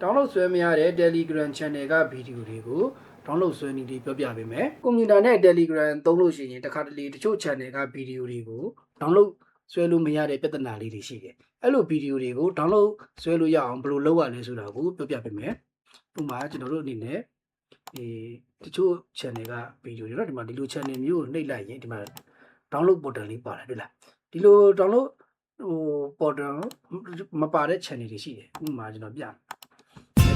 download ဆွဲမရတဲ့ Telegram channel ကဗီဒီယိုတွေကို download ဆွဲနည်းလေးပြောပြပေးမယ်ကွန်ပျူတာနဲ့ Telegram သုံးလို့ရှိရင်တစ်ခါတလေတချို့ channel ကဗီဒီယိုတွေကို download ဆွဲလို့မရတဲ့ပြဿနာလေးတွေရှိတယ်အဲ့လိုဗီဒီယိုတွေကို download ဆွဲလို့ရအောင်ဘယ်လိုလုပ်ရလဲဆိုတာကိုပြောပြပေးမယ်ဥပမာကျွန်တော်တို့အနေနဲ့တချို့ channel ကဗီဒီယိုတွေเนาะဒီမှာဒီလို channel မျိုးကိုနှိပ်လိုက်ရင်ဒီမှာ download button လေးပါတယ်တွေ့လားဒီလို download button မပါတဲ့ channel တွေရှိတယ်ဥပမာကျွန်တော်ပြ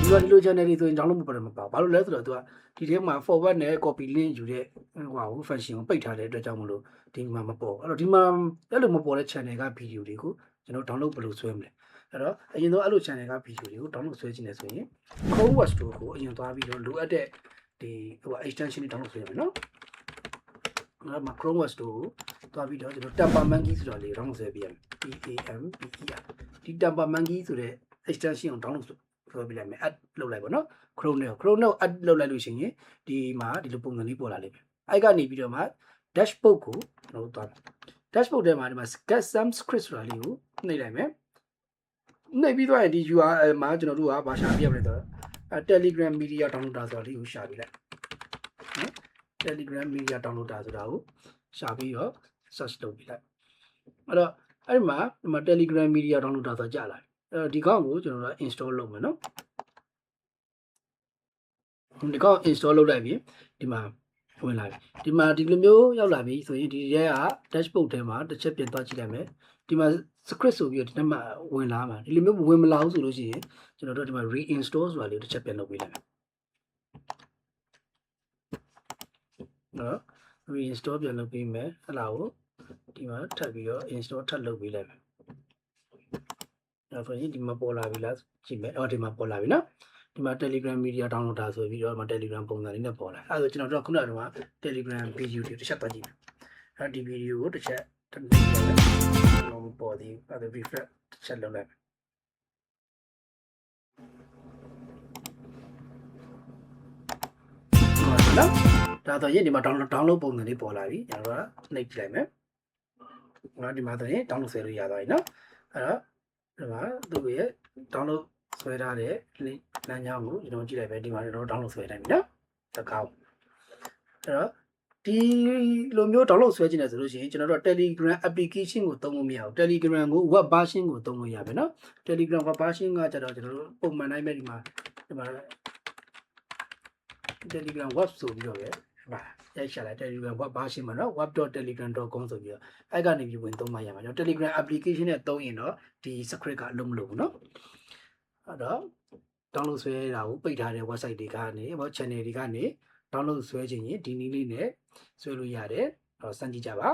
ဒီလို channel တွေဆိုရင် download button မပါဘာလို့လဲဆိုတော့သူကဒီထဲမှာ forward နဲ့ copy link ယူတဲ့ဟို function ကိုပိတ်ထားတဲ့အတွက်ကြောင့်မလို့ဒီမှာမပေါ်အဲ့တော့ဒီမှာအဲ့လိုမပေါ်တဲ့ channel ကဗီဒီယိုတွေကိုကျွန်တော် download ဘယ်လိုဆွဲမလဲအဲ့တော့အရင်ဆုံးအဲ့လို channel ကဗီဒီယိုတွေကို download ဆွဲခြင်းလဲဆိုရင် Chrome Web Store ကိုအရင်သွားပြီးတော့လိုအပ်တဲ့ဒီextension တွေ download ဆွဲရမယ်နော်အဲ့မှာ Chrome Web Store ကိုသွားပြီးတော့ကျွန်တော် Tamper Monkey ဆိုတာလေး download ဆွဲပြရမယ် TAMPER ဒီ Tamper Monkey ဆိုတဲ့ extension ကို download ဆွဲပြလိုက်မယ် add လုပ်လိုက်ပါနော် Chrome နဲ့ add လုပ်လိုက်လို့ရှိရင်ဒီမှာဒီလိုပုံစံလေးပေါ်လာလိမ့်မယ်အဲ့ကနေပြီးတော့မှ dashboard ကိုကျွန်တော်တို့သွားမယ် dashboard ထဲမှာဒီမှာ get some script ဆိုတာလေးကိုနှိပ်လိုက်မယ်နှိပ်ပြီးတော့ဒီ URL မှာကျွန်တော်တို့ကဘာရှာပြရမလဲဆိုတော့ Telegram Media Downloader ဆိုတာလေးကိုရှာပြလိုက်နော် Telegram Media Downloader ဆိုတာကိုရှာပြီးတော့ search လုပ်ပြလိုက်အဲ့တော့အဲ့မှာဒီမှာ Telegram Media Downloader ဆိုတာကြာလာပြီအဲ့တော့ဒီကောင်ကိုကျွန်တော်တို့ install လုပ်မယ်နော်ဒီကောင် install လုပ်လိုက်ပြီဒီမှာဝင်လာပြီဒီမှာဒီလိုမျိုးရောက်လာပြီဆိုရင်ဒီရဲက dashboard ထဲမှာတစ်ချက်ပြန်သွားကြည့်လိုက်မယ်ဒီမှာ script ဆိုပြီးတော့ဒီထဲမှာဝင်လာမှာဒီလိုမျိုးဝင်မလာဘူးဆိုလို့ရှိရင်ကျွန်တော်တို့ဒီမှာ reinstall ဆိုတာလေးတစ်ချက်ပြန်လုပ်ပေးလိုက်မယ်နော် reinstall ပြန်လုပ်ပေးမယ်ဟလာကိုဒီမှာထပ်ပြီးတော့ install ထပ်လုပ်ပေးလိုက်မယ်အဲ့ဆိုရင်ဒီမှာပေါ်လာပြီလားကြည့်မယ်အော်ဒီမှာပေါ်လာပြီနော်ဒီမှာ Telegram Media Downloader ဆိုပြီးတော့ဒီမှာ Telegram ပုံစံလေးနဲ့ပေါ်လာအဲ့ဒါဆိုကျွန်တော်တို့ခုနက Telegram video တွေတစ်ချက်သွားကြည့်မယ်အဲ့ဒီ video ကိုတစ်ချက်တစ်နေပေါ်လိုက်ပေါ်သည်အဲ့ဒါ refresh တစ်ချက်လုပ်လိုက်နော်ဒါဆိုရင်ဒီမှာ download ပုံစံလေးပေါ်လာပြီကျွန်တော်တို့ကနှိပ်ကြည့်လိုက်မယ်ငါဒီမှာဆိုရင် download ဆွဲလို့ရသွားပြီနော်အဲ့တော့ဒီမှာသူ့ရဲ့ download ဆွဲထားတဲ့ link လမ်းကြောင်းကိုကျွန်တော်ကြည့်လိုက်ပဲဒီမှာကျွန်တော် download ဆွဲတိုင်းပြီနော်သကောင်းအဲ့တော့ဒီလိုမျိုး download ဆွဲခြင်းလဲဆိုလို့ရှိရင်ကျွန်တော်တို့ Telegram application ကိုသုံးလို့မရဘူး Telegram ကို web version ကိုသုံးလို့ရမယ်နော် Telegram web version ကကျတော့ကျွန်တော်တို့ပုံမှန်တိုင်းပဲဒီမှာ Telegram web ဆိုပြီးတော့ပဲရိုက်ရှာလိုက် Telegram web version မှာနော် web.telegram.com ဆိုပြီးတော့အဲ့ကနေပြီးဝင်သုံးမှရမှာကျွန်တော် Telegram application နဲ့သုံးရင်တော့ဒီ script ကအလုံးမလို့ဘူးနော်အဲ့တော့ download ဆွဲတာကိုပိတ်ထားတဲ့ website တွေကနေ channel တွေကနေ download ဆွဲခြင်းရင်ဒီနည်းလေးနဲ့ဆွဲလို့ရတယ်အဲ့တော့စမ်းကြည့်ကြပါ